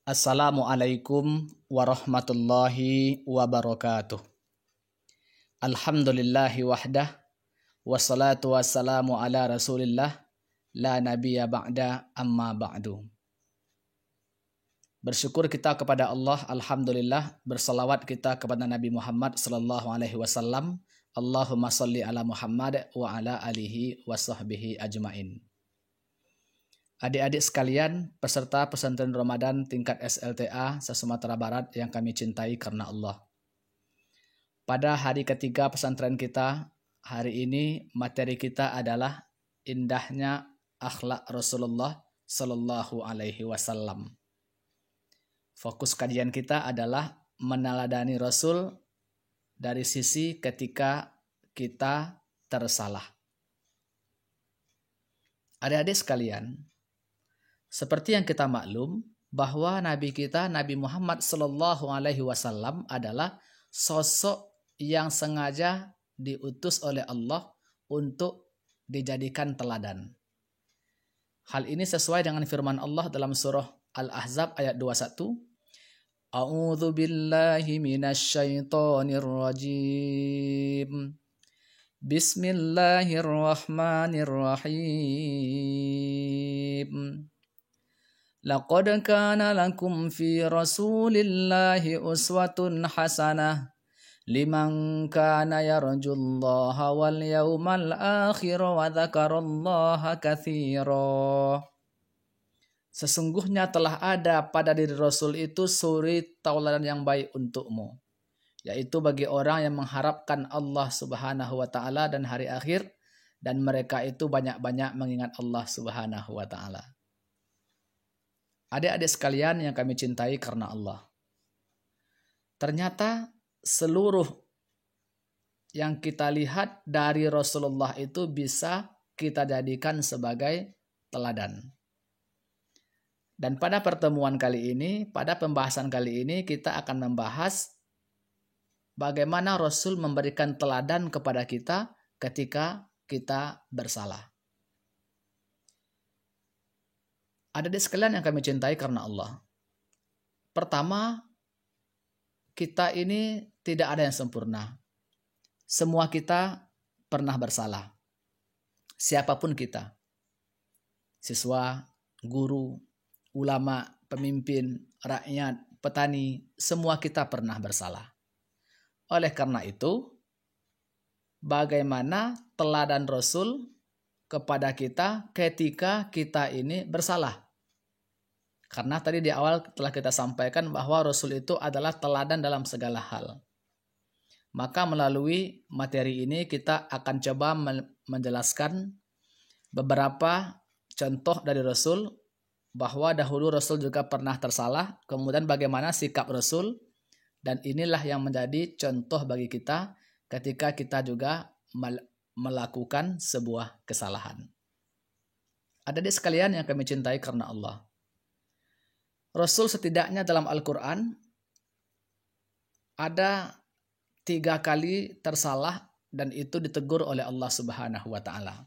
Assalamualaikum warahmatullahi wabarakatuh. Alhamdulillahi wahdah, wassalatu wassalamu ala rasulillah, la nabiyya ba'da amma ba'du. Bersyukur kita kepada Allah, alhamdulillah, bersalawat kita kepada Nabi Muhammad sallallahu alaihi wasallam. Allahumma salli ala Muhammad wa ala alihi wa sahbihi ajmain. Adik-adik sekalian, peserta pesantren Ramadan tingkat SLTA se-Sumatera Barat yang kami cintai karena Allah. Pada hari ketiga pesantren kita, hari ini materi kita adalah indahnya akhlak Rasulullah Sallallahu Alaihi Wasallam. Fokus kajian kita adalah meneladani Rasul dari sisi ketika kita tersalah. Adik-adik sekalian, seperti yang kita maklum bahwa Nabi kita Nabi Muhammad Sallallahu Alaihi Wasallam adalah sosok yang sengaja diutus oleh Allah untuk dijadikan teladan. Hal ini sesuai dengan firman Allah dalam surah Al-Ahzab ayat 21. A'udzu billahi minasyaitonir rajim. Bismillahirrahmanirrahim. Laqad kana lakum fi Rasulillahi uswatun hasanah liman kana yarjullaha wal yawmal akhir wa dzakarallaha katsira. Sesungguhnya telah ada pada diri Rasul itu suri tauladan yang baik untukmu, yaitu bagi orang yang mengharapkan Allah Subhanahu wa taala dan hari akhir, dan mereka itu banyak-banyak mengingat Allah Subhanahu wa taala. Adik-adik sekalian yang kami cintai karena Allah. Ternyata seluruh yang kita lihat dari Rasulullah itu bisa kita jadikan sebagai teladan. Dan pada pertemuan kali ini, pada pembahasan kali ini kita akan membahas bagaimana Rasul memberikan teladan kepada kita ketika kita bersalah. Adik-adik sekalian yang kami cintai karena Allah. Pertama, kita ini tidak ada yang sempurna. Semua kita pernah bersalah. Siapapun kita. Siswa, guru, ulama, pemimpin, rakyat, petani, semua kita pernah bersalah. Oleh karena itu, bagaimana teladan Rasul kepada kita ketika kita ini bersalah? Karena tadi di awal telah kita sampaikan bahwa Rasul itu adalah teladan dalam segala hal. Maka melalui materi ini kita akan coba menjelaskan beberapa contoh dari Rasul, bahwa dahulu Rasul juga pernah tersalah, kemudian bagaimana sikap Rasul, dan inilah yang menjadi contoh bagi kita ketika kita juga melakukan sebuah kesalahan. Adik-adik sekalian yang kami cintai karena Allah. Rasul setidaknya dalam Al-Quran ada 3 kali tersalah dan itu ditegur oleh Allah Subhanahu wa taala.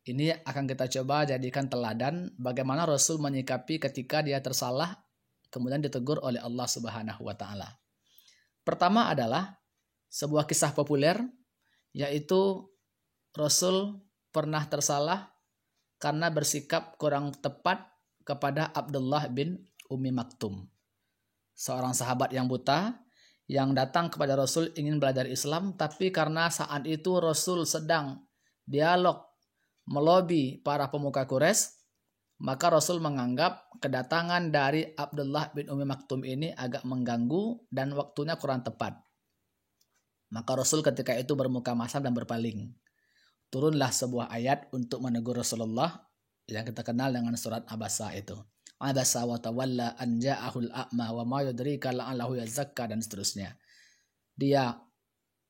Ini akan kita coba jadikan teladan bagaimana Rasul menyikapi ketika dia tersalah kemudian ditegur oleh Allah Subhanahu wa taala. Pertama adalah sebuah kisah populer, yaitu Rasul pernah tersalah karena bersikap kurang tepat kepada Abdullah bin Ummi Maktum, seorang sahabat yang buta yang datang kepada Rasul ingin belajar Islam, tapi karena saat itu Rasul sedang dialog melobi para pemuka Quraisy, maka Rasul menganggap kedatangan dari Abdullah bin Ummi Maktum ini agak mengganggu dan waktunya kurang tepat. Maka Rasul ketika itu bermuka masam dan berpaling. Turunlah sebuah ayat untuk menegur Rasulullah yang kita kenal dengan surat Abasa itu. Abasa wa tawalla an ja'ahul a'ma wa ma yudrika la'allahu yazakka, dan seterusnya. Dia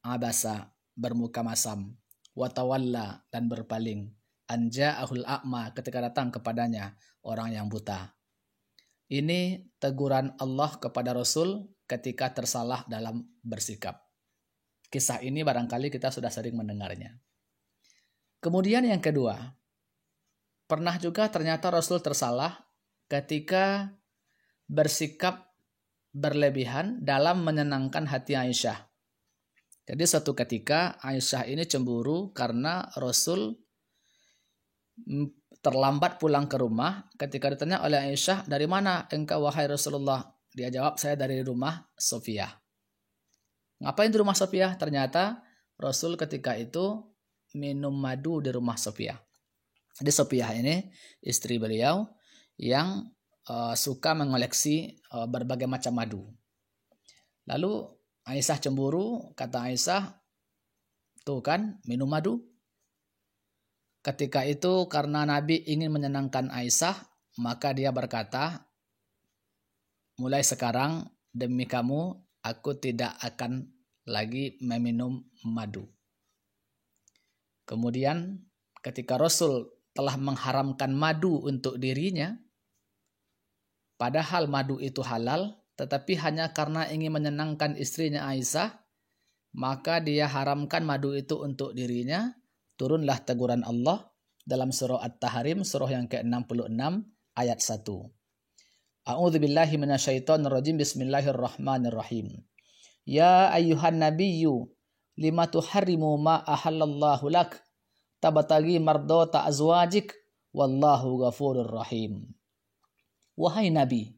abasa, bermuka masam, wa tawalla, dan berpaling, an ja'ahul a'ma, ketika datang kepadanya orang yang buta. Ini teguran Allah kepada Rasul ketika tersalah dalam bersikap. Kisah ini barangkali kita sudah sering mendengarnya. Kemudian yang kedua, pernah juga ternyata Rasul tersalah ketika bersikap berlebihan dalam menyenangkan hati Aisyah. Jadi suatu ketika Aisyah ini cemburu karena Rasul terlambat pulang ke rumah. Ketika ditanya oleh Aisyah, dari mana engkau wahai Rasulullah? Dia jawab, saya dari rumah Sofia. Ngapain di rumah Sofia? Ternyata Rasul ketika itu minum madu di rumah Sofia. Jadi Sofia ini istri beliau yang suka mengoleksi berbagai macam madu. Lalu Aisyah cemburu, kata Aisyah, tuh kan minum madu. Ketika itu karena Nabi ingin menyenangkan Aisyah, maka dia berkata, mulai sekarang demi kamu aku tidak akan lagi meminum madu. Kemudian ketika Rasul telah mengharamkan madu untuk dirinya, padahal madu itu halal, tetapi hanya karena ingin menyenangkan istrinya Aisyah, maka dia haramkan madu itu untuk dirinya. Turunlah teguran Allah dalam surah At-Tahrim, surah yang ke-66 ayat 1. A'udzubillahi minasyaitonirrajim. Bismillahirrahmanirrahim. Ya ayyuhan nabiyyu lima tuharrimu ma ahallallahu lak tabtaghi mardata azwajik wallahu ghafurur rahim. Wahai Nabi,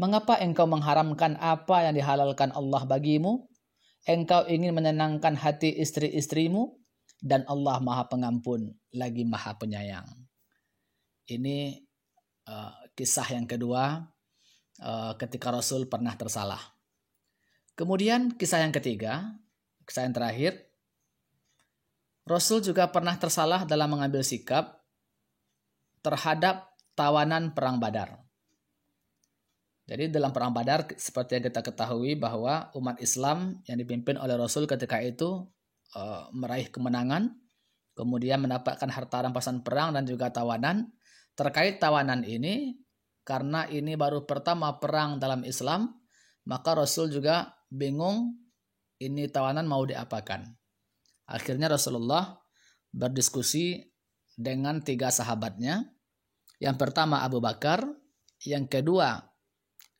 mengapa engkau mengharamkan apa yang dihalalkan Allah bagimu? Engkau ingin menyenangkan hati istri-istrimu, dan Allah Maha Pengampun lagi Maha Penyayang. Ini kisah yang kedua ketika Rasul pernah tersalah. Kemudian kisah yang ketiga, kisah yang terakhir, Rasul juga pernah tersalah dalam mengambil sikap terhadap tawanan perang Badar. Jadi dalam perang Badar seperti yang kita ketahui bahwa umat Islam yang dipimpin oleh Rasul ketika itu meraih kemenangan, kemudian mendapatkan harta rampasan perang dan juga tawanan. Terkait tawanan ini, karena ini baru pertama perang dalam Islam, maka Rasul juga bingung ini tawanan mau diapakan. Akhirnya Rasulullah berdiskusi dengan 3 sahabatnya. Yang pertama Abu Bakar, yang kedua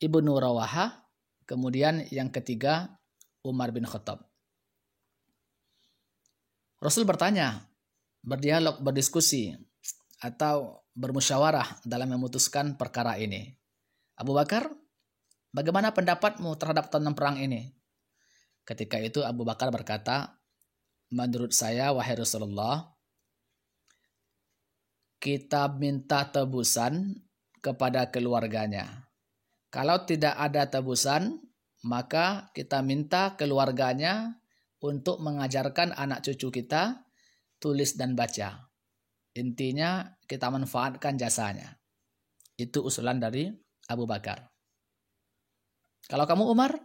Ibnu Rawahah, kemudian yang ketiga Umar bin Khattab. Rasul bertanya, berdialog, berdiskusi, atau bermusyawarah dalam memutuskan perkara ini. Abu Bakar, bagaimana pendapatmu terhadap tawanan perang ini? Ketika itu Abu Bakar berkata, menurut saya wahai Rasulullah, kita minta tebusan kepada keluarganya. Kalau tidak ada tebusan, maka kita minta keluarganya untuk mengajarkan anak cucu kita tulis dan baca. Intinya kita manfaatkan jasanya. Itu usulan dari Abu Bakar. Kalau kamu Umar?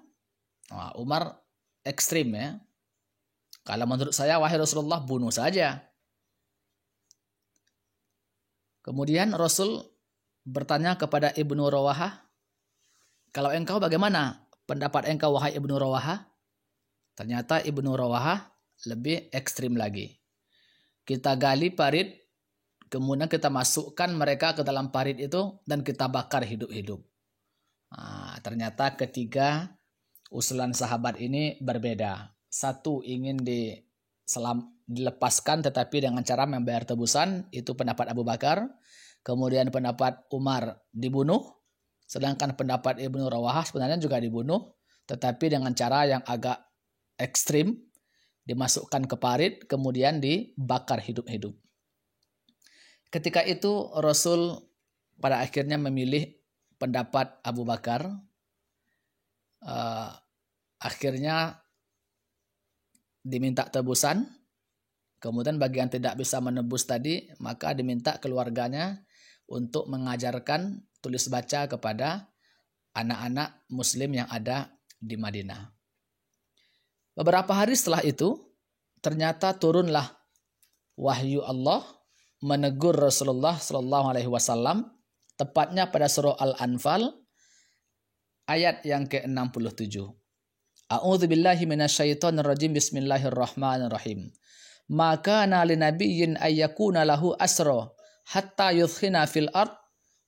Umar ekstrim ya. Kalau menurut saya wahai Rasulullah, bunuh saja. Kemudian Rasul bertanya kepada Ibnu Rawahah, kalau engkau bagaimana pendapat engkau wahai Ibnu Rawahah? Ternyata Ibnu Rawahah lebih ekstrim lagi. Kita gali parit, kemudian kita masukkan mereka ke dalam parit itu dan kita bakar hidup-hidup. Ternyata ketiga usulan sahabat ini berbeda. Satu ingin dilepaskan tetapi dengan cara membayar tebusan, itu pendapat Abu Bakar. Kemudian pendapat Umar dibunuh, sedangkan pendapat Ibnu Rawahah sebenarnya juga dibunuh, tetapi dengan cara yang agak ekstrim, dimasukkan ke parit, kemudian dibakar hidup-hidup. Ketika itu Rasul pada akhirnya memilih pendapat Abu Bakar. Akhirnya diminta tebusan, kemudian bagi yang tidak bisa menebus tadi, maka diminta keluarganya untuk mengajarkan tulis baca kepada anak-anak muslim yang ada di Madinah. Beberapa hari setelah itu, ternyata turunlah wahyu Allah menegur Rasulullah SAW, tepatnya pada surah Al-Anfal ayat yang ke-67. A'udzubillahi minasyaitonirrajim. Bismillahirrahmanirrahim. Maka kana linabiyyin ayyakuna lahu asra hatta yudkhina fil ard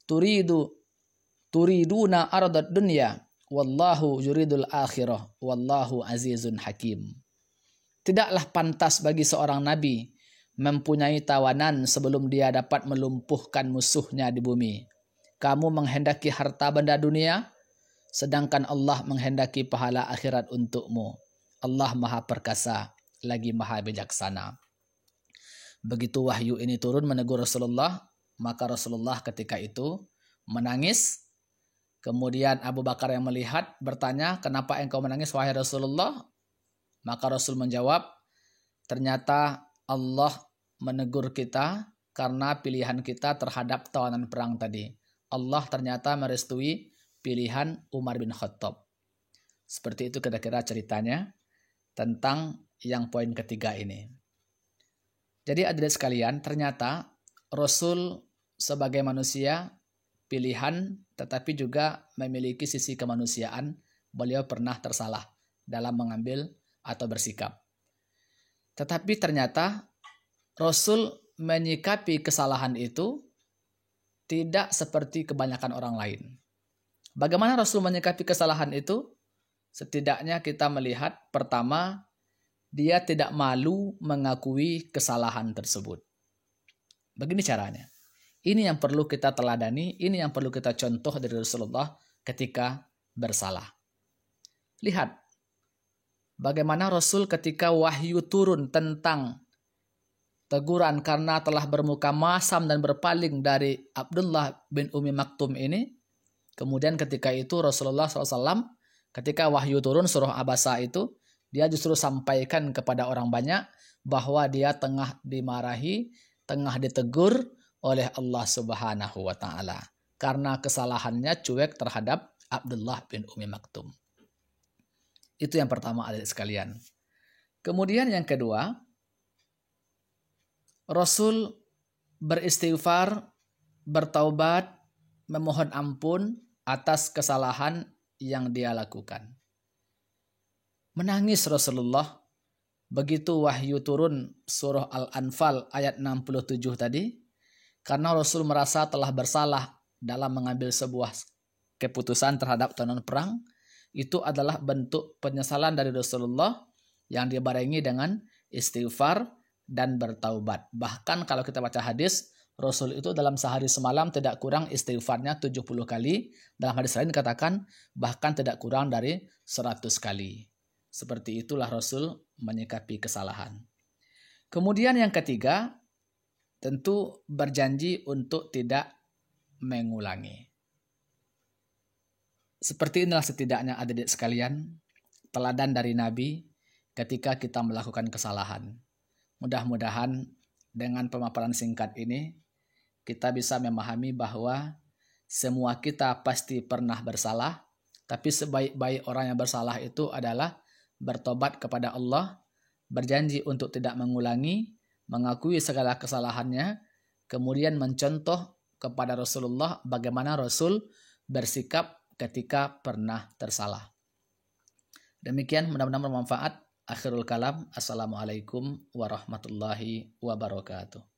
turidu turiduna ardad dunya wallahu yuridul akhirah wallahu azizun hakim. Tidaklah pantas bagi seorang nabi mempunyai tawanan sebelum dia dapat melumpuhkan musuhnya di bumi. Kamu menghendaki harta benda dunia, sedangkan Allah menghendaki pahala akhirat untukmu. Allah Maha Perkasa, lagi Maha Bijaksana. Begitu wahyu ini turun menegur Rasulullah, maka Rasulullah ketika itu menangis. Kemudian Abu Bakar yang melihat bertanya, kenapa engkau menangis wahai Rasulullah? Maka Rasul menjawab, ternyata Allah menegur kita karena pilihan kita terhadap tawanan perang tadi. Allah ternyata merestui pilihan Umar bin Khattab. Seperti itu kira-kira ceritanya tentang yang poin ketiga ini. Jadi adik sekalian, ternyata Rasul sebagai manusia pilihan tetapi juga memiliki sisi kemanusiaan. Beliau pernah tersalah dalam mengambil atau bersikap. Tetapi ternyata Rasul menyikapi kesalahan itu tidak seperti kebanyakan orang lain. Bagaimana Rasul menyikapi kesalahan itu? Setidaknya kita melihat, pertama, dia tidak malu mengakui kesalahan tersebut. Begini caranya. Ini yang perlu kita teladani, ini yang perlu kita contoh dari Rasulullah ketika bersalah. Lihat, bagaimana Rasul ketika wahyu turun tentang teguran karena telah bermuka masam dan berpaling dari Abdullah bin Umi Maktum ini. Kemudian ketika itu Rasulullah SAW ketika wahyu turun surah Abasa itu, dia justru sampaikan kepada orang banyak bahwa dia tengah dimarahi, tengah ditegur oleh Allah Subhanahu wa Ta'ala karena kesalahannya cuek terhadap Abdullah bin Umi Maktum. Itu yang pertama adik sekalian. Kemudian yang kedua, Rasul beristighfar, bertaubat, memohon ampun atas kesalahan yang dia lakukan. Menangis Rasulullah begitu wahyu turun surah Al-Anfal ayat 67 tadi, karena Rasul merasa telah bersalah dalam mengambil sebuah keputusan terhadap tawanan perang. Itu adalah bentuk penyesalan dari Rasulullah yang dibarengi dengan istighfar dan bertaubat. Bahkan kalau kita baca hadis, Rasul itu dalam sehari semalam tidak kurang istighfarnya 70 kali. Dalam hadis lain dikatakan bahkan tidak kurang dari 100 kali. Seperti itulah Rasul menyikapi kesalahan. Kemudian yang ketiga, tentu berjanji untuk tidak mengulangi. Seperti inilah setidaknya adik-adik sekalian, teladan dari Nabi ketika kita melakukan kesalahan. Mudah-mudahan dengan pemaparan singkat ini, kita bisa memahami bahwa semua kita pasti pernah bersalah, tapi sebaik-baik orang yang bersalah itu adalah bertobat kepada Allah, berjanji untuk tidak mengulangi, mengakui segala kesalahannya, kemudian mencontoh kepada Rasulullah bagaimana Rasul bersikap ketika pernah tersalah. Demikian, mudah-mudahan bermanfaat. Akhirul kalam. Assalamualaikum warahmatullahi wabarakatuh.